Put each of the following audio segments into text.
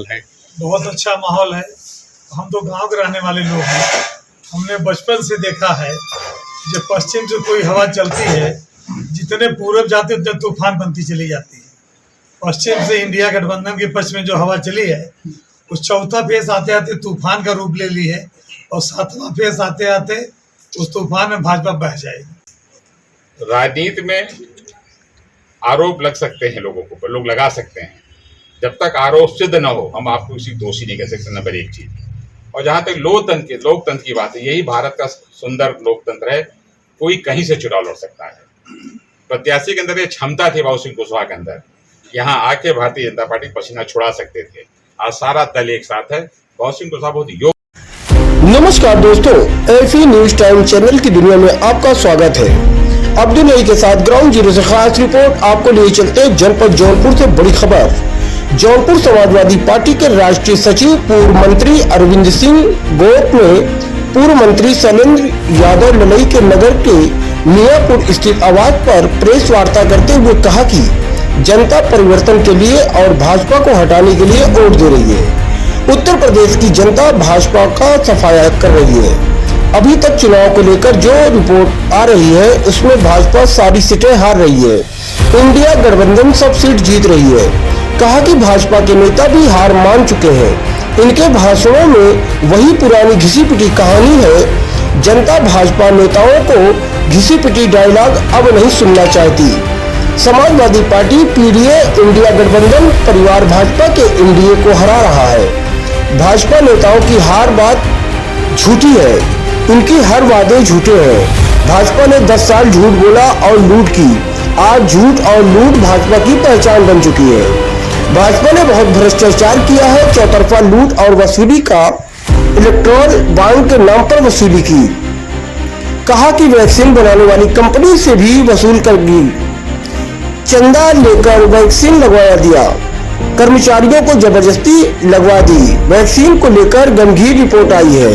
है। बहुत अच्छा माहौल है। हम तो गांव के रहने वाले लोग हैं। हमने बचपन से देखा है जब पश्चिम से कोई हवा चलती है, जितने पूरब जाते उतने तूफान बनती चली जाती है। पश्चिम से इंडिया गठबंधन के पश्चिम में जो हवा चली है, उस चौथा फेज आते आते तूफान का रूप ले ली है, और सातवां फेज आते आते उस तूफान में भाजपा बह जाएगी। राजनीति में आरोप लग सकते हैं, लोगों को लोग लगा सकते हैं। जब तक आरोप सिद्ध न हो हम आपको किसी दोषी नहीं कह सकते। नंबर एक चीज। और जहां तक लोकतंत्र की बात है, यही भारत का सुंदर लोकतंत्र है। कोई कहीं से चुनाव लड़ सकता है। प्रत्याशी के अंदर ये क्षमता थी बाबू सिंह कुशवाहा के अंदर, यहाँ आके भारतीय जनता पार्टी पसीना छुड़ा सकते थे। आज सारा दल एक साथ है। बाबू सिंह कुशवाहा बहुत योग्य। नमस्कार दोस्तों, एफी न्यूज टाइम चैनल की दुनिया में आपका स्वागत है। अब्दुल नई के साथ ग्राउंड जीरो से खास रिपोर्ट आपको लिए चलते हैं जनपद जौनपुर से बड़ी खबर। जौनपुर समाजवादी पार्टी के राष्ट्रीय सचिव पूर्व मंत्री अरविंद सिंह गोप ने पूर्व मंत्री शैलेंद्र यादव ललई के नगर के मियापुर स्थित आवास पर प्रेस वार्ता करते हुए कहा कि जनता परिवर्तन के लिए और भाजपा को हटाने के लिए वोट दे रही है। उत्तर प्रदेश की जनता भाजपा का सफाया कर रही है। अभी तक चुनाव को लेकर जो रिपोर्ट आ रही है उसमें भाजपा सारी सीटें हार रही है, इंडिया गठबंधन सब सीट जीत रही है। कहा कि भाजपा के नेता भी हार मान चुके हैं। इनके भाषणों में वही पुरानी घिसी पिटी कहानी है। जनता भाजपा नेताओं को घिसी पिटी डायलॉग अब नहीं सुनना चाहती। समाजवादी पार्टी पीडीए इंडिया गठबंधन परिवार भाजपा के एनडीए को हरा रहा है। भाजपा नेताओं की हार बात झूठी है, इनकी हर वादे झूठे हैं। भाजपा ने 10 साल झूठ बोला और लूट की। आज झूठ और लूट भाजपा की पहचान बन चुकी है। भाजपा ने बहुत भ्रष्टाचार किया है। चौतरफा लूट और वसूली का इलेक्ट्रॉल बॉन्ड के नाम पर वसूली की। कहा कि वैक्सीन बनाने वाली कंपनी से भी वसूल करगी। चंदा लेकर वैक्सीन लगवा दिया। कर्मचारियों को जबरदस्ती लगवा दी। वैक्सीन को लेकर गंभीर रिपोर्ट आई है।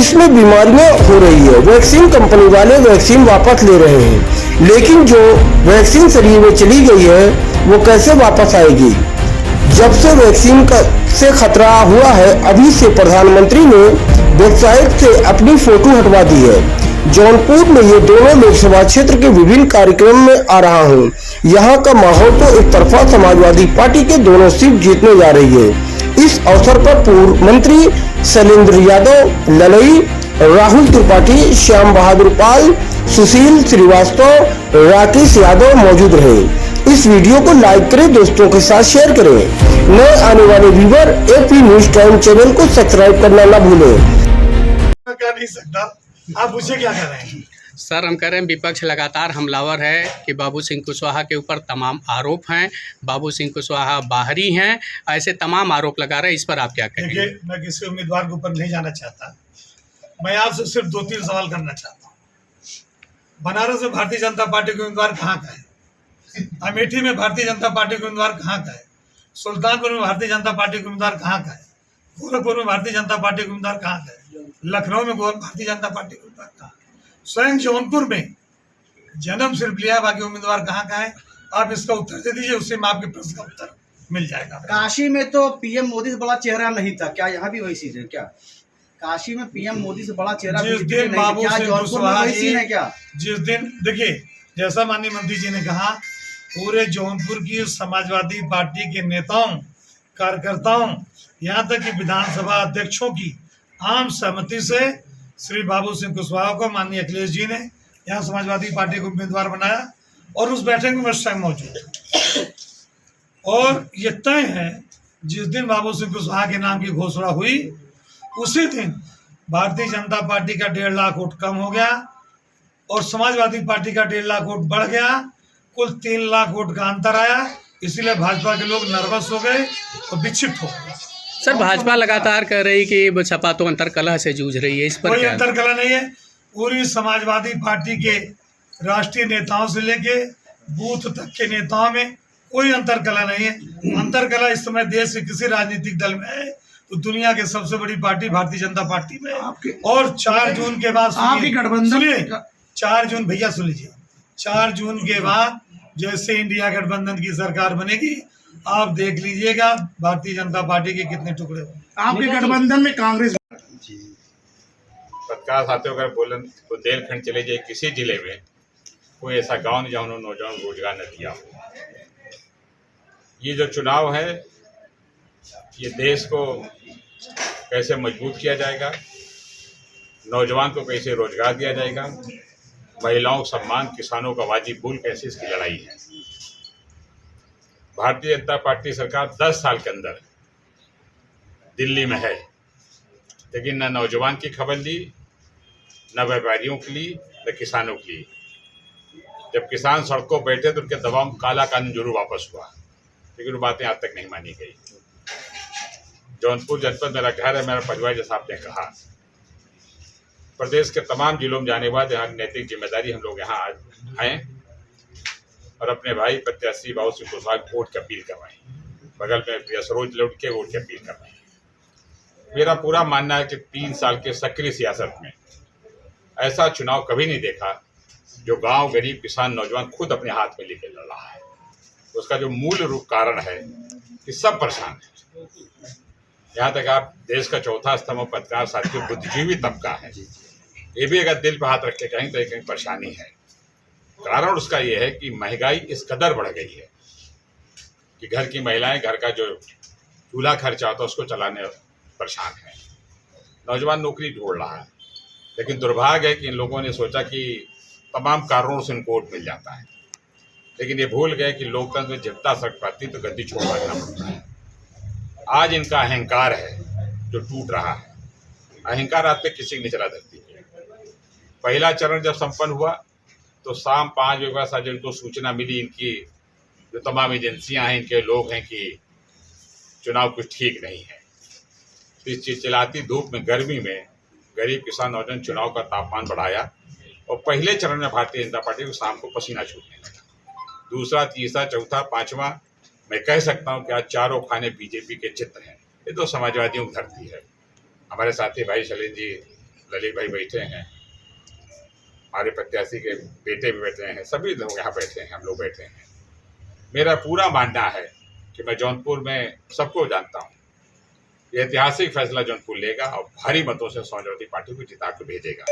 इसमें बीमारियां हो रही है। वैक्सीन कंपनी वाले वैक्सीन वापस ले रहे हैं, लेकिन जो वैक्सीन शरीर में चली गई है वो कैसे वापस आएगी? जब से वैक्सीन से खतरा हुआ है, अभी से प्रधानमंत्री ने वेबसाइट से अपनी फोटो हटवा दी है। जौनपुर में ये दोनों लोकसभा क्षेत्र के विभिन्न कार्यक्रम में आ रहा हूँ। यहाँ का माहौल तो एक तरफा समाजवादी पार्टी के दोनों सीट जीतने जा रही है। इस अवसर पर पूर्व मंत्री शैलेंद्र यादव ललई, राहुल त्रिपाठी, श्याम बहादुर पाल, सुशील श्रीवास्तव, राकेश यादव मौजूद रहे। इस वीडियो को लाइक करें, दोस्तों के साथ शेयर करें। नए आने वाले viewer AP news time channel को सब्सक्राइब करना न भूलें। क्या नहीं सकता, आप उसे क्या कर रहे हैं? सर, हम कह रहे हैं विपक्ष लगातार हमलावर है कि बाबू सिंह कुशवाहा के ऊपर तमाम आरोप हैं। बाबू सिंह कुशवाहा बाहरी हैं, ऐसे तमाम आरोप लगा रहे हैं। इस पर आप क्या कहेंगे? देखिए, मैं किसी उम्मीदवार के ऊपर नहीं जाना चाहता। मैं आपसे सिर्फ 2-3 सवाल करना चाहता हूँ। बनारस में भारतीय जनता पार्टी के उम्मीदवार कहाँ का है? अमेठी में भारतीय जनता पार्टी के उम्मीदवार कहाँ का है? सुल्तानपुर में भारतीय जनता पार्टी के उम्मीदवार कहाँ का है? गोरखपुर में भारतीय जनता पार्टी के उम्मीदवार कहाँ का है? लखनऊ में भारतीय जनता पार्टी के उम्मीदवार कहाँ? स्वयं जौनपुर में जन्म सिर्फ लिया, बाकी उम्मीदवार कहाँ का है? आप इसका उत्तर दे दीजिए, उससे में आपके प्रश्न का उत्तर मिल जाएगा। काशी में तो पीएम मोदी से बड़ा चेहरा नहीं था, क्या यहाँ भी वही चीज है? क्या काशी में पीएम मोदी से बड़ा चेहरा जिस दिन बाबू सिंह कुशवाहा जी है क्या? जिस दिन देखिए, जैसा माननीय मंत्री जी ने कहा, पूरे जौनपुर की समाजवादी पार्टी के नेताओं, कार्यकर्ताओं, यहाँ तक कि विधानसभा अध्यक्षों की आम सहमति से श्री बाबू सिंह कुशवाहा को माननीय अखिलेश जी ने यहाँ समाजवादी पार्टी को उम्मीदवार बनाया, और उस बैठक में मैं स्वयं मौजूद हूँ। और ये तय है, जिस दिन बाबू सिंह कुशवाहा के नाम की घोषणा हुई, उसी दिन भारतीय जनता पार्टी का 1.5 लाख वोट कम हो गया और समाजवादी पार्टी का 1.5 लाख वोट बढ़ गया। कुल 3 लाख वोट का अंतर आया। इसीलिए भाजपा के लोग नर्वस हो गए और विक्षिप्त हो गए। सर, भाजपा लगातार कह रही कि सपा तो अंतरकलह से जूझ रही है, इस पर कोई क्या? अंतरकलह नहीं है। पूरी समाजवादी पार्टी के राष्ट्रीय नेताओं से लेके बूथ तक के नेताओं में कोई अंतरकलह नहीं है। अंतरकलह इस समय देश के किसी राजनीतिक दल में है तो दुनिया के सबसे बड़ी पार्टी भारतीय जनता पार्टी में। और 4 जून के बाद सुनिए, 4 जून भैया सुन लीजिए, 4 जून के बाद जैसे इंडिया गठबंधन की सरकार बनेगी, आप देख लीजिएगा भारतीय जनता पार्टी के कितने टुकड़े हो। आपके गठबंधन में कांग्रेस पत्रकार साथियों अगर बुंदेलखंड चले जाए किसी जिले में कोई ऐसा गांव नहीं जहाँ उन्होंने नौजवान को रोजगार न दिया हो। ये जो चुनाव है ये देश को कैसे मजबूत किया जाएगा, नौजवान को कैसे रोजगार दिया जाएगा, महिलाओं को सम्मान, किसानों का वाजिब मूल्य कैसे, इसकी लड़ाई है। भारतीय जनता पार्टी सरकार 10 साल के अंदर दिल्ली में है, लेकिन न नौजवान की खबर ली, न व्यापारियों की ली, न किसानों की ली। जब किसान सड़कों बैठे तो उनके दबाव में काला कानून जरूर वापस हुआ, लेकिन वो बातें आज तक नहीं मानी गई। जौनपुर जनपद मेरा घर है, मेरा परिवार, जैसा आपने कहा। प्रदेश के तमाम जिलों में जाने के बाद यहाँ नैतिक जिम्मेदारी हम लोग यहाँ आए और अपने भाई प्रत्याशी बाबू सिंह कुशवाहा वोट की अपील करवाएं। बगल में प्रिया सरोज लौट के वोट की अपील करवाएं। मेरा पूरा मानना है कि 3 साल के सक्रिय सियासत में ऐसा चुनाव कभी नहीं देखा जो गांव, गरीब, किसान, नौजवान खुद अपने हाथ में लेके लड़ रहा है। उसका जो मूल रूप कारण है कि सब परेशान है। यहाँ तक आप देश का चौथा स्तंभ पत्रकार साथियों बुद्धिजीवी तबका है, ये भी अगर दिल पर हाथ रख के कहीं तो कहीं परेशानी है। कारण उसका ये है कि महंगाई इस कदर बढ़ गई है कि घर की महिलाएं घर का जो चूल्हा खर्चा होता है उसको चलाने परेशान है। नौजवान नौकरी ढूंढ रहा है, लेकिन दुर्भाग्य है कि इन लोगों ने सोचा कि तमाम कारणों से इनको वोट मिल जाता है, लेकिन ये भूल गए कि लोकतंत्र में जितना सक पाती तो गद्दी छोड़ भागना पड़ता है। आज इनका अहंकार है जो टूट रहा है। अहंकार आज तक किसी की नहीं चला धरती है। पहला चरण जब संपन्न हुआ तो शाम 5 बजे के बाद जिनको सूचना मिली, इनकी जो तमाम एजेंसियां हैं, इनके लोग हैं कि चुनाव कुछ ठीक नहीं है। इस चिलचिलाती धूप में, गर्मी में गरीब किसान नौजवान चुनाव का तापमान बढ़ाया और पहले चरण में भारतीय जनता पार्टी को शाम को पसीना छूटने लगा। दूसरा, तीसरा, चौथा, पांचवा, मैं कह सकता हूं कि आज चारों खाने बीजेपी के चित्र हैं। ये तो समाजवादियों की धरती है। हमारे साथी भाई शैलेंद्र जी, ललित भाई बैठे हैं, हमारे प्रत्याशी के बेटे भी बैठे हैं, सभी लोग यहाँ बैठे हैं, हम लोग बैठे हैं। मेरा पूरा मानना है कि मैं जौनपुर में सबको जानता हूँ, ये ऐतिहासिक फैसला जौनपुर लेगा और भारी मतों से समाजवादी पार्टी को जिता के भेजेगा।